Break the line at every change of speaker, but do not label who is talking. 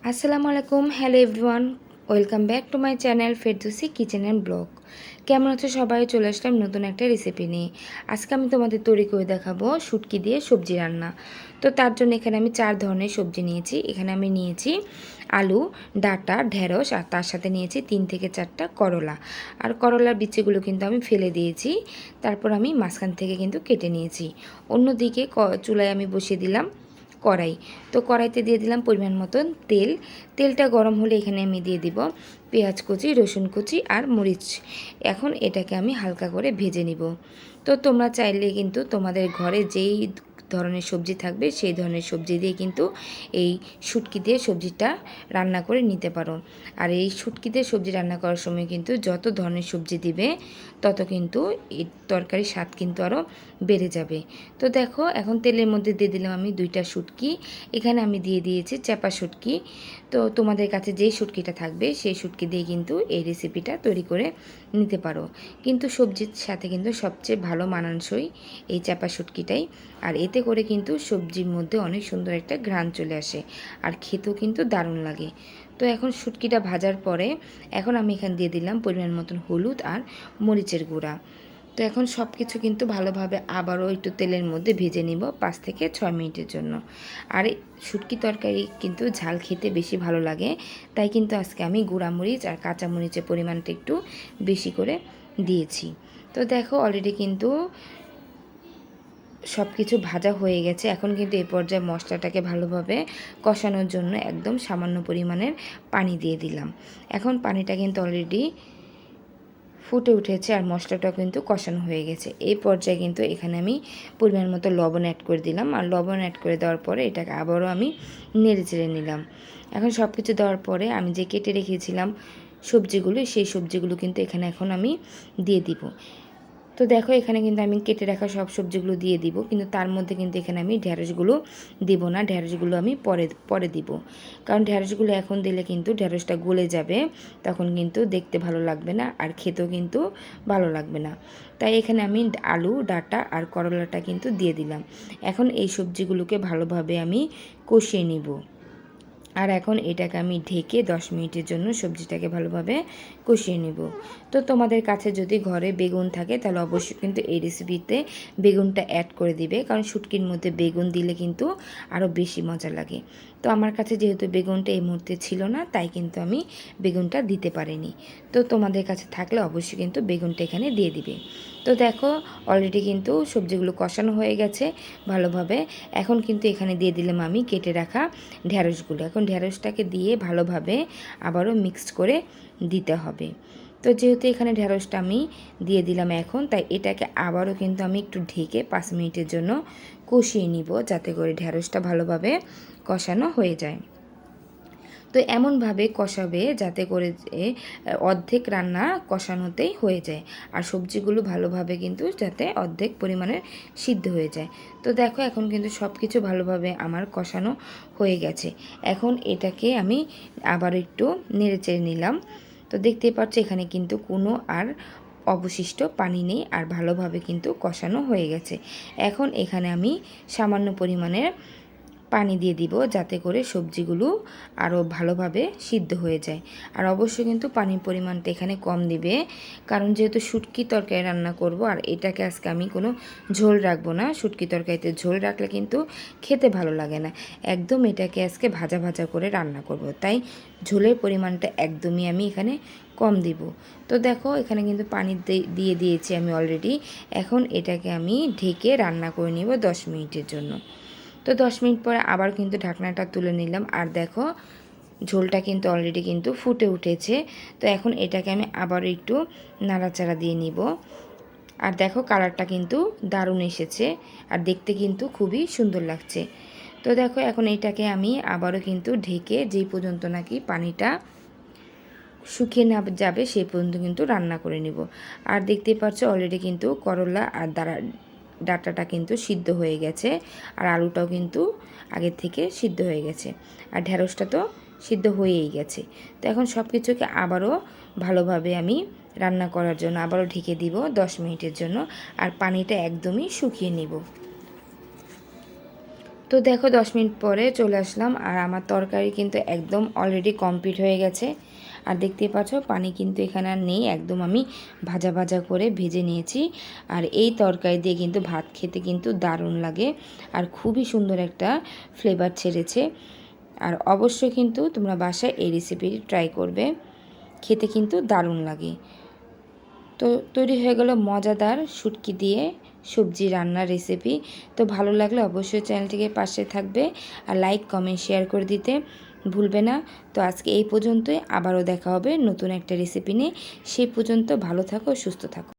আসসালামু আলাইকুম, hello everyone, welcome back to my channel Ferdousi kitchen and blog. কেমন আছো সবাই? চলে আসলাম নতুন একটা রেসিপি নিয়ে। আজকে আমি তোমাদের তৈরি করে দেখাবো শুটকি দিয়ে সবজি রান্না। তো তার জন্য এখানে আমি 4 ধরনের সবজি নিয়েছি। এখানে আমি নিয়েছি আলু, ডাঁটা, ঢেঁড়স আর তার সাথে নিয়েছি 3 থেকে 4টা করলা। আর করলার বিচিগুলো কিন্তু আমি ফেলে দিয়েছি। তারপর আমি মাঝখান থেকে কিন্তু কেটে নিয়েছি। অন্যদিকে চুলায় আমি বসিয়ে দিলাম কড়াই। তো কড়াইতে দিয়ে দিলাম পরিমাণ মতন তেল। তেলটা গরম হলে এখানে আমি দিয়ে দিব পেঁয়াজ কুচি, রসুন কুচি আর মরিচ। এখন এটাকে আমি হালকা করে ভেজে নিব। তো তোমরা চাইলে কিন্তু তোমাদের ঘরে যেই ধরনের সবজি থাকবে সেই ধরনের সবজি দিয়ে কিন্তু এই শুটকি দিয়ে সবজিটা রান্না করে নিতে পারো। আর এই শুটকি দিয়ে সবজি রান্না করার সময় কিন্তু যত ধরনের সবজি দিবে তত কিন্তু এই তরকারির স্বাদ কিন্তু আরও বেড়ে যাবে। তো দেখো এখন তেলের মধ্যে দিয়ে দিলাম আমি 2টা শুটকি। এখানে আমি দিয়ে দিয়েছি চ্যাপা শুটকি। তো তোমাদের কাছে যেই শুটকিটা থাকবে সেই শুটকি দিয়ে কিন্তু এই রেসিপিটা তৈরি করে নিতে পারো। কিন্তু সবজির সাথে কিন্তু সবচেয়ে ভালো মানানসই এই চ্যাপা শুটকিটাই। আর এতে করে কিন্তু সবজির মধ্যে অনেক সুন্দর একটা ঘ্রাণ চলে আসে আর খেতেও কিন্তু দারুণ লাগে। তো এখন শুটকিটা ভাজার পরে এখন আমি এখানে দিয়ে দিলাম পরিমাণ মতন হলুদ আর মরিচের গুঁড়া। তো এখন সব কিছু কিন্তু ভালোভাবে আবারও একটু তেলের মধ্যে ভেজে নিব 5 থেকে 6 মিনিটের জন্য। আর এই শুটকি তরকারি কিন্তু ঝাল খেতে বেশি ভালো লাগে, তাই কিন্তু আজকে আমি গুঁড়ামরিচ আর কাঁচামরিচের পরিমাণটা একটু বেশি করে দিয়েছি। তো দেখো অলরেডি কিন্তু সব কিছু ভাজা হয়ে গেছে। এখন কিন্তু এই পর্যায়ে মশলাটাকে ভালোভাবে কষানোর জন্য একদম সামান্য পরিমাণের পানি দিয়ে দিলাম। এখন পানিটা কিন্তু অলরেডি ফুটে উঠেছে আর মশলাটাও কিন্তু কষানো হয়ে গেছে। এই পর্যায়ে কিন্তু এখানে আমি পরিমাণ মতো লবণ অ্যাড করে দিলাম। আর লবণ অ্যাড করে দেওয়ার পরে এটাকে আবারও আমি নেড়ে চেড়ে নিলাম। এখন সব কিছু দেওয়ার পরে আমি যে কেটে রেখেছিলাম সবজিগুলো, সেই সবজিগুলো কিন্তু এখানে এখন আমি দিয়ে দিব। তো দেখো এখানে কিন্তু আমি কেটে রাখা সব সবজিগুলো দিয়ে দিব, কিন্তু তার মধ্যে কিন্তু এখানে আমি ঢ্যাঁড়সগুলো দিব না। ঢ্যাঁড়সগুলো আমি পরে পরে দিব, কারণ ঢ্যাঁড়সগুলো এখন দিলে কিন্তু ঢ্যাঁড়সটা গলে যাবে, তখন কিন্তু দেখতে ভালো লাগবে না আর খেতেও কিন্তু ভালো লাগবে না। তাই এখানে আমি আলু, ডাঁটা আর করলাটা কিন্তু দিয়ে দিলাম। এখন এই সবজিগুলোকে ভালোভাবে আমি কষিয়ে নিব। আর এখন এটাকে আমি ঢেকে 10 মিনিটের জন্য সবজিটাকে ভালোভাবে কষিয়ে নেব। তো তোমাদের কাছে যদি ঘরে বেগুন থাকে তাহলে অবশ্যই কিন্তু এই রেসিপিতে বেগুনটা অ্যাড করে দিবে, কারণ শুটকির মধ্যে বেগুন দিলে কিন্তু আরও বেশি মজা লাগে। তো আমার কাছে যেহেতু বেগুনটা এই মুহূর্তে ছিল না, তাই কিন্তু আমি বেগুনটা দিতে পারিনি। তো তোমাদের কাছে থাকলে অবশ্যই কিন্তু বেগুনটা এখানে দিয়ে দিবে। তো দেখো অলরেডি কিন্তু সবজিগুলো কষানো হয়ে গেছে ভালোভাবে। এখন কিন্তু এখানে দিয়ে দিলাম আমি কেটে রাখা ঢ্যাঁড়সগুলো। এখন ঢ্যাঁড়সটাকে দিয়ে ভালোভাবে আবারও মিক্সড করে দিতে হবে। তো যেহেতু এখানে ঢ্যাঁড়সটা আমি দিয়ে দিলাম এখন, তাই এটাকে আবারও কিন্তু আমি একটু ঢেকে 5 মিনিটের জন্য কষিয়ে নিব, যাতে করে ঢ্যাঁড়সটা ভালোভাবে কষানো হয়ে যায়। তো এমনভাবে কষাবে যাতে করে অর্ধেক রান্না কষানোতেই হয়ে যায় আর সবজিগুলো ভালোভাবে কিন্তু যাতে অর্ধেক পরিমাণের সিদ্ধ হয়ে যায়। তো দেখো এখন কিন্তু সব কিছু ভালোভাবে আমার কষানো হয়ে গেছে। এখন এটাকে আমি আবার একটু নেড়েচেড়ে নিলাম। তো দেখতেই পাচ্ছ এখানে কিন্তু কোনো আর অবশিষ্ট পানি নেই আর ভালোভাবে কিন্তু কষানো হয়ে গেছে। এখন এখানে আমি সামান্য পরিমাণের পানি দিয়ে দিব, যাতে করে সবজিগুলো আরও ভালোভাবে সিদ্ধ হয়ে যায়। আর অবশ্যই কিন্তু পানির পরিমাণটা এখানে কম দিবে, কারণ যেহেতু শুটকি তরকারি রান্না করব আর এটাকে আজকে আমি কোনো ঝোল রাখবো না। শুটকি তরকারিতে ঝোল রাখলে কিন্তু খেতে ভালো লাগে না। একদম এটাকে আজকে ভাজা ভাজা করে রান্না করব, তাই ঝোলের পরিমাণটা একদমই আমি এখানে কম দিব। তো দেখো এখানে কিন্তু পানি দিয়ে দিয়েছি আমি অলরেডি। এখন এটাকে আমি ঢেকে রান্না করে নিব 10 মিনিটের জন্য। তো 10 মিনিট পরে আবার কিন্তু ঢাকনাটা তুলে নিলাম আর দেখো ঝোলটা কিন্তু অলরেডি কিন্তু ফুটে উঠেছে। তো এখন এটাকে আমি আবার একটু নাড়াচাড়া দিয়ে নিব। আর দেখো কালারটা কিন্তু দারুণ এসেছে আর দেখতে কিন্তু খুবই সুন্দর লাগছে। তো দেখো এখন এটাকে আমি আবারও কিন্তু ঢেকে যেই পর্যন্ত নাকি পানিটা শুকিয়ে না যাবে সেই পর্যন্ত কিন্তু রান্না করে নিব। আর দেখতেই পাচ্ছ অলরেডি কিন্তু করলা আর ডাঁটাটা কিন্তু সিদ্ধ হয়ে গেছে আর আলুটাও কিন্তু আগের থেকে সিদ্ধ হয়ে গেছে আর ঢ্যাঁড়সটা তো সিদ্ধ হয়েই গেছে। তো এখন সব কিছুকে আবারও ভালোভাবে আমি রান্না করার জন্য আবারও ঢেকে দিব 10 মিনিটের জন্য আর পানিটা একদমই শুকিয়ে নিব। তো দেখো 10 মিনিট পরে চলে আসলাম, আর আমার তরকারি কিন্তু একদম অলরেডি কমপ্লিট হয়ে গেছে। আর দেখতেই পাচ্ছ পানি কিন্তু এখানে আর নেই, একদম আমি ভাজা ভাজা করে ভেজে নিয়েছি। আর এই তরকারি দিয়ে কিন্তু ভাত খেতে কিন্তু দারুণ লাগে, আর খুবই সুন্দর একটা ফ্লেভার ছেড়েছে। আর অবশ্যই কিন্তু তোমরা বাসায় এই রেসিপিটি ট্রাই করবে, খেতে কিন্তু দারুণ লাগে। তো তৈরি হয়ে গেল মজাদার শুটকি দিয়ে সবজি রান্নার রেসিপি। তো ভালো লাগলে অবশ্যই চ্যানেলটিকে পাশে থাকবে, আর লাইক কমেন্ট শেয়ার করে দিতে ভুলবে না। তো আজকে এই পর্যন্তই, আবারও দেখা হবে নতুন একটা রেসিপি নিয়ে। সেই পর্যন্ত ভালো থাকো, সুস্থ থাকো।